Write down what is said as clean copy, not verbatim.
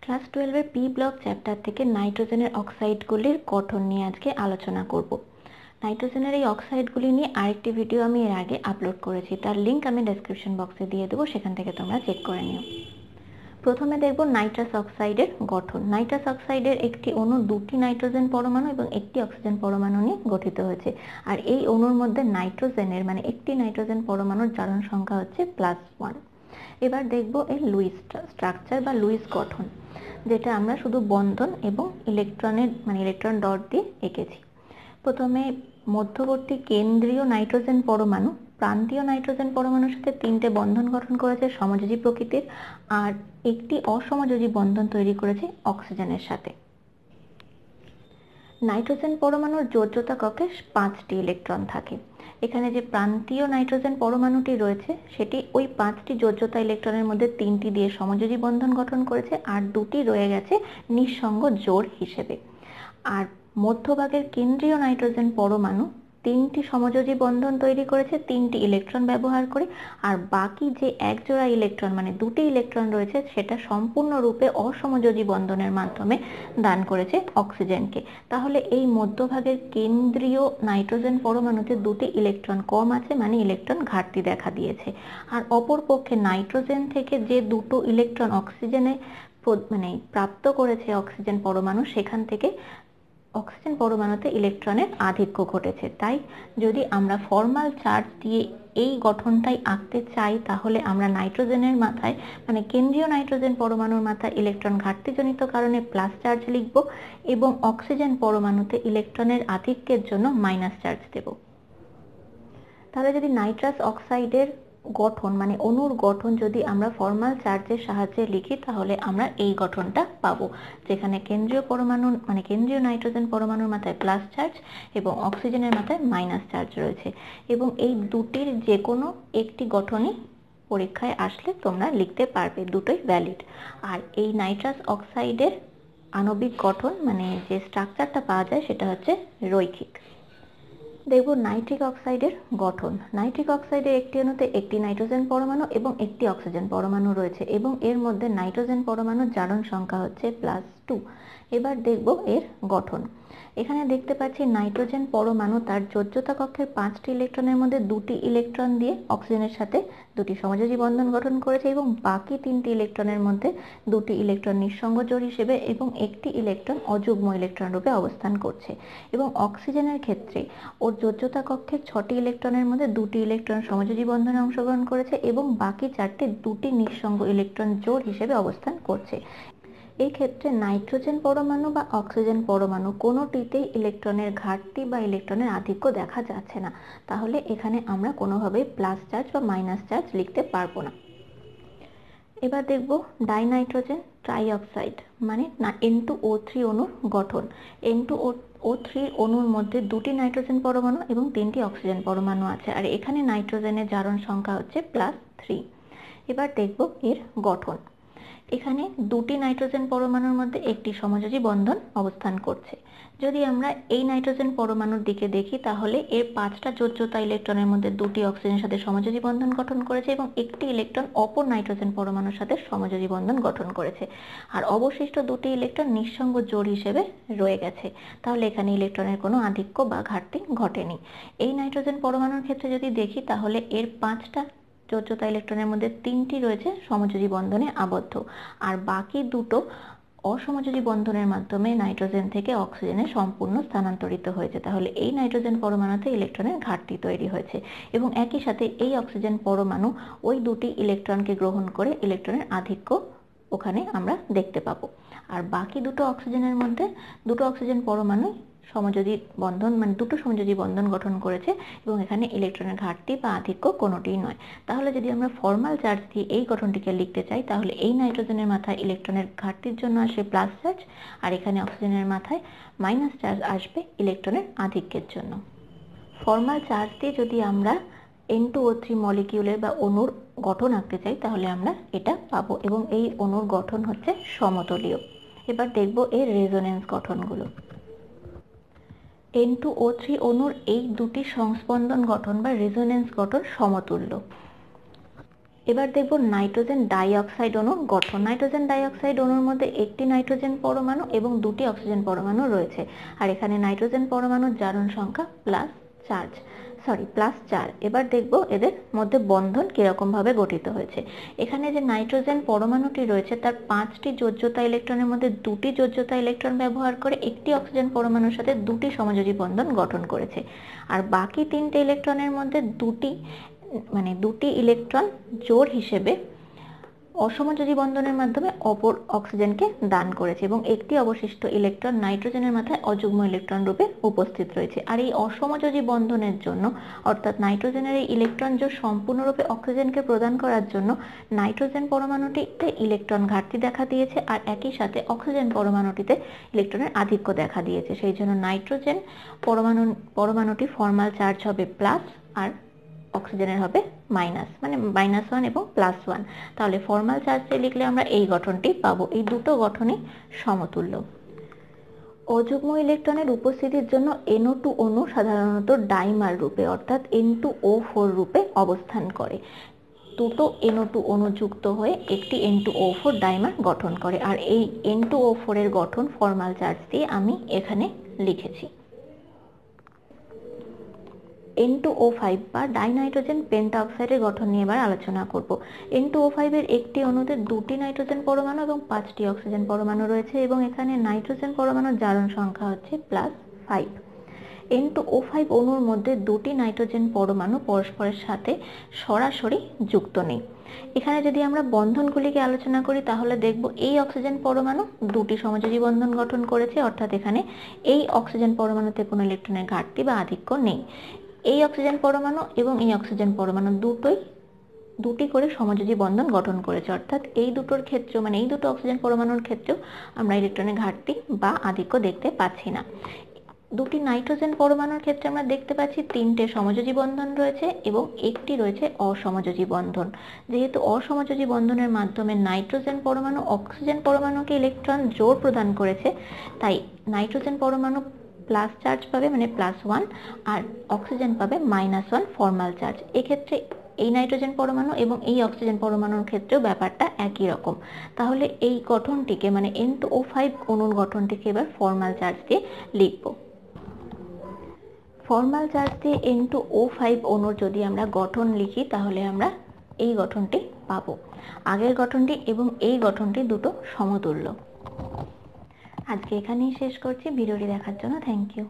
Class 12 এর P block chapter থেকে নাইট্রোজেনের অক্সাইডগুলির গঠন নিয়ে আজকে আলোচনা করব। নাইট্রোজেনের এই অক্সাইডগুলি নিয়ে আরেকটি ভিডিও আমি এর আগে আপলোড করেছি, তার লিংক আমি ডেসক্রিপশন বক্সে দিয়ে দেবো, সেখান থেকে তোমরা চেক করে নিও। প্রথমে দেখব নাইট্রাস অক্সাইডের গঠন। নাইট্রাস অক্সাইডের একটি অণু দুটি নাইট্রোজেন পরমাণু এবং একটি অক্সিজেন পরমাণু নিয়ে গঠিত হয়েছে। আর এই অণুর মধ্যে নাইট্রোজেনের মানে একটি নাইট্রোজেন পরমাণুর জারণ সংখ্যা হচ্ছে +1। এবার দেখব এর লুইস স্ট্রাকচার বা লুইস গঠন, যেটা আমরা শুধু বন্ধন এবং ইলেকট্রন ডট দিয়ে এঁকেছি। প্রথমে মধ্যবর্তী কেন্দ্রীয় নাইট্রোজেন পরমাণু প্রান্তীয় নাইট্রোজেন পরমাণুর সাথে 3টে বন্ধন গঠন করেছে সমযোজী প্রকৃতির, আর একটি অসমযোজী বন্ধন তৈরি করেছে অক্সিজেনের সাথে। নাইট্রোজেন পরমাণুর যোজ্যতা কক্ষে 5টি ইলেকট্রন থাকে। এখানে যে প্রান্তীয় নাইট্রোজেন পরমাণুটি রয়েছে সেটি ওই 5টি যোজ্যতা ইলেকট্রনের মধ্যে 3টি দিয়ে সমযোজী বন্ধন গঠন করেছে, আর 2টি রয়ে গেছে নিঃসঙ্গ জোড় হিসেবে। আর মধ্যভাগের কেন্দ্রীয় নাইট্রোজেন পরমাণু 3টি সমযোজী বন্ধন তৈরি করেছে 3টি ইলেকট্রন ব্যবহার করে, আর বাকি যে এক জোড়া ইলেকট্রন মানে 2টি ইলেকট্রন রয়েছে সেটা সম্পূর্ণরূপে অসমযোজী বন্ধনের মাধ্যমে দান করেছে অক্সিজেনকে। তাহলে এই মধ্যভাগের কেন্দ্রীয় নাইট্রোজেন পরমাণুতে 2টি ইলেকট্রন কম আছে, মানে ইলেকট্রন ঘাটতি দেখা দিয়েছে। আর অপরপক্ষে নাইট্রোজেন থেকে যে 2টো ইলেকট্রন অক্সিজেনে প্রাপ্ত করেছে অক্সিজেন পরমাণু, সেখান থেকে অক্সিজেন পরমাণুতে ইলেকট্রনের আধিক্য ঘটেছে। তাই যদি আমরা ফর্মাল চার্জ দিয়ে এই গঠনটাই আঁকতে চাই, তাহলে আমরা নাইট্রোজেনের মাথায় মানে কেন্দ্রীয় নাইট্রোজেন পরমাণুর মাথায় ইলেকট্রন ঘাটতিজনিত কারণে প্লাস চার্জ লিখব এবং অক্সিজেন পরমাণুতে ইলেকট্রনের আধিক্যের জন্য মাইনাস চার্জ দেব। তাহলে যদি নাইট্রাস অক্সাইডের গঠন মানে অণুর গঠন যদি আমরা ফর্মাল চার্জের সাহায্যে লিখি, তাহলে আমরা এই গঠনটা পাবো, যেখানে কেন্দ্রীয় পরমাণু মানে কেন্দ্রীয় নাইট্রোজেন পরমাণুর মাথায় প্লাস চার্জ এবং অক্সিজেনের মাথায় মাইনাস চার্জ রয়েছে। এবং এই দুটির যে কোনো একটি গঠনই পরীক্ষায় আসলে তোমরা লিখতে পারবে, দুটোই ভ্যালিড। আর এই নাইট্রাস অক্সাইডের আণবিক গঠন মানে যে স্ট্রাকচারটা পাওয়া যায় সেটা হচ্ছে রৈখিক। দেখব নাইট্রিক অক্সাইডের গঠন। নাইট্রিক অক্সাইডের একটি অণুতে একটি নাইট্রোজেন পরমাণু এবং একটি অক্সিজেন পরমাণু রয়েছে এবং এর মধ্যে নাইট্রোজেন পরমাণুর জারণ সংখ্যা হচ্ছে +2। এবার দেখব এর গঠন। এখানে দেখতে পাচ্ছি নাইট্রোজেন পরমাণু তার যোজ্যতা কক্ষের 5টি ইলেকট্রনের মধ্যে 2টি ইলেকট্রন দিয়ে অক্সিজেনের সাথে 2টি সমযোজী বন্ধন গঠন করেছে এবং বাকি 3টি ইলেকট্রনের মধ্যে 2টি ইলেকট্রন নিঃসঙ্গ জোড় হিসেবে এবং একটি ইলেকট্রন অযুগ্ম ইলেকট্রন রূপে অবস্থান করছে। এবং অক্সিজেনের ক্ষেত্রে ওর যোজ্যতা কক্ষের 6টি ইলেকট্রনের মধ্যে 2টি ইলেকট্রন সমযোজী বন্ধনে অংশগ্রহণ করেছে এবং বাকি 4টি 2টি নিঃসঙ্গ ইলেকট্রন জোড় হিসেবে অবস্থান করছে। এই ক্ষেত্রে নাইট্রোজেন পরমাণু বা অক্সিজেন পরমাণু কোনোটিতেই ইলেকট্রনের ঘাটতি বা ইলেকট্রনের আধিক্য দেখা যাচ্ছে না। তাহলে এখানে আমরা কোনোভাবেই প্লাস চার্জ বা মাইনাস চার্জ লিখতে পারবো না। এবার দেখব ডাইনাইট্রোজেন ট্রাইঅক্সাইড মানে N2O3 অণুর গঠন। N2O3 অণুর মধ্যে 2টি নাইট্রোজেন পরমাণু এবং 3টি অক্সিজেন পরমাণু আছে, আর এখানে নাইট্রোজেনের জারণ সংখ্যা হচ্ছে +3। এবার দেখব এর গঠন। এখানে 2টি নাইট্রোজেন পরমাণুর মধ্যে একটি সমযোজী বন্ধন অবস্থান করছে। যদি আমরা এই নাইট্রোজেন পরমাণুর দিকে দেখি, তাহলে এর 5টা যোজ্যতা ইলেকট্রনের মধ্যে 2টি অক্সিজেনের সাথে সমযোজী বন্ধন গঠন করেছে এবং একটি ইলেকট্রন অপর নাইট্রোজেন পরমাণুর সাথে সমযোজী বন্ধন গঠন করেছে, আর অবশিষ্ট 2টি ইলেকট্রন নিঃসঙ্গ জোড় হিসেবে রয়ে গেছে। তাহলে এখানে ইলেকট্রনের কোনো আধিক্য বা ঘাটতি ঘটেনি। এই নাইট্রোজেন পরমাণুর ক্ষেত্রে যদি দেখি, তাহলে এর 5টা যোজ্যতা ইলেকট্রনের মধ্যে 3টি রয়েছে সমযোজী বন্ধনে আবদ্ধ, আর বাকি 2টো অসমযোজী বন্ধনের মাধ্যমে নাইট্রোজেন থেকে অক্সিজেনে সম্পূর্ণ স্থানান্তরিত হয়েছে। তাহলে এই নাইট্রোজেন পরমাণুতে ইলেকট্রনের ঘাটতি তৈরি হয়েছে এবং একই সাথে এই অক্সিজেন পরমাণু ওই 2টি ইলেকট্রনকে গ্রহণ করে ইলেকট্রনের আধিক্য ওখানে আমরা দেখতে পাবো। আর বাকি 2টো অক্সিজেনের মধ্যে 2টো অক্সিজেন পরমাণু সমযোজী বন্ধন মানে 2টো সমযোজী বন্ধন গঠন করেছে এবং এখানে ইলেকট্রনের ঘাটতি বা আধিক্য কোনোটিই নয়। তাহলে যদি আমরা ফর্মাল চার্জ দিয়ে এই গঠনটিকে লিখতে চাই, তাহলে এই নাইট্রোজেনের মাথায় ইলেকট্রনের ঘাটতির জন্য আসবে প্লাস চার্জ, আর এখানে অক্সিজেনের মাথায় মাইনাস চার্জ আসবে ইলেকট্রনের আধিক্যের জন্য। ফর্মাল চার্জ দিয়ে যদি আমরা N2O3 মলিকিউলের বা অণুর গঠন আঁকতে চাই, তাহলে আমরা এটা পাবো এবং এই অণুর গঠন হচ্ছে সমতলীয়। এবার দেখব এর রেজোনেন্স গঠনগুলো। N2O3 অণুর এই দুটি সংস্পন্দন গঠন বা রেজোনেন্স গঠন সমতুল্য। এবার দেখব নাইট্রোজেন ডাইঅক্সাইড অণুর গঠন। নাইট্রোজেন ডাইঅক্সাইড অণুর মধ্যে একটি নাইট্রোজেন পরমাণু এবং দুটি অক্সিজেন পরমাণু রয়েছে, আর এখানে নাইট্রোজেন পরমাণুর জারণ সংখ্যা +4। এবার দেখব এদের মধ্যে বন্ধন কিরকম ভাবে গঠিত হয়েছে। এখানে যে নাইট্রোজেন পরমাণুটি রয়েছে তার 5টি যোজ্যতা ইলেকট্রনের মধ্যে 2টি যোজ্যতা ইলেকট্রন ব্যবহার করে একটি অক্সিজেন পরমাণুর সাথে 2টি সমযোজী বন্ধন গঠন করেছে, আর বাকি 3টে ইলেকট্রনের মধ্যে 2টি ইলেকট্রন জোড় হিসেবে অসমযোজী বন্ধনের মাধ্যমে অপর অক্সিজেনকে দান করেছে এবং একটি অবশিষ্ট ইলেকট্রন নাইট্রোজেনের মাথায় অযুগ্ম ইলেকট্রন রূপে উপস্থিত রয়েছে। আর এই অসমযোজী বন্ধনের জন্য, অর্থাৎ নাইট্রোজেনের এই ইলেকট্রন জোড় সম্পূর্ণরূপে অক্সিজেনকে প্রদান করার জন্য নাইট্রোজেন পরমাণুটিতে ইলেকট্রন ঘাটতি দেখা দিয়েছে, আর একই সাথে অক্সিজেন পরমাণুটিতে ইলেকট্রনের আধিক্য দেখা দিয়েছে। সেই জন্য নাইট্রোজেন পরমাণুটি ফর্মাল চার্জ হবে প্লাস আর অক্সিজেনের হবে মাইনাস, মানে -1 এবং +1। তাহলে ফর্মাল চার্জে লিখলে আমরা এই গঠনটি পাবো। এই দুটো গঠনই সমতুল্য। অযুগ্ম ইলেকট্রনের উপস্থিতির জন্য NO2 অণু সাধারণত ডাইমার রূপে অর্থাৎ N2O4 রূপে অবস্থান করে। দুটো NO2 অণু যুক্ত হয়ে একটি N2O4 ডাইমার গঠন করে, আর এই N2O4 এর গঠন ফর্মাল চার্জ দিয়ে আমি এখানে লিখেছি। N2O5 বা ডাইনাইট্রোজেন পেন্টাঅক্সাইডের গঠন নিয়ে এবার আলোচনা করব। N2O5 এর একটি অণুতে 2টি নাইট্রোজেন পরমাণু এবং 5টি অক্সিজেন পরমাণু রয়েছে এবং এখানে নাইট্রোজেন পরমাণুর জারণ সংখ্যা হচ্ছে +5। N2O5 অণুর মধ্যে 2টি নাইট্রোজেন পরমাণু পরস্পরের সাথে সরাসরি যুক্ত নেই। এখানে যদি আমরা বন্ধনগুলিকে আলোচনা করি তাহলে দেখব এই অক্সিজেন পরমাণু 2টি সমযোজী বন্ধন গঠন করেছে, অর্থাৎ এখানে এই অক্সিজেন পরমাণুতে কোনো ইলেকট্রনের ঘাটতি বা আধিক্য নেই। এই অক্সিজেন পরমাণু এবং এই অক্সিজেন পরমাণু দুটি করে সমযোজী বন্ধন গঠন করেছে, অর্থাৎ এই দুটোর ক্ষেত্রে মানে এই দুটো অক্সিজেন পরমাণুর ক্ষেত্রেও আমরা ইলেকট্রনের ঘাটতি বা আধিক্য দেখতে পাচ্ছি না। দুটি নাইট্রোজেন পরমাণুর ক্ষেত্রে আমরা দেখতে পাচ্ছি 3টে সমযোজী বন্ধন রয়েছে এবং একটি রয়েছে অসমযোজী বন্ধন। যেহেতু অসমযোজী বন্ধনের মাধ্যমে নাইট্রোজেন পরমাণু অক্সিজেন পরমাণুকে ইলেকট্রন জোড় প্রদান করেছে, তাই নাইট্রোজেন পরমাণু প্লাস চার্জ পাবে মানে +1, আর অক্সিজেন পাবে -1 ফর্মাল চার্জ। এক্ষেত্রে এই নাইট্রোজেন পরমাণু এবং এই অক্সিজেন পরমাণুর ক্ষেত্রেও ব্যাপারটা একই রকম। তাহলে এই গঠনটিকে মানে N2O5 অণুর গঠনটিকে এবার ফর্মাল চার্জ দিয়ে লিখব। ফর্মাল চার্জ দিয়ে N2O5 অণুর যদি আমরা গঠন লিখি তাহলে আমরা এই গঠনটি পাবো। আগের গঠনটি এবং এই গঠনটি দুটো সমতুল্য। আজকে এখানেই শেষ করছি। ভিডিওটি দেখার জন্য থ্যাংক ইউ।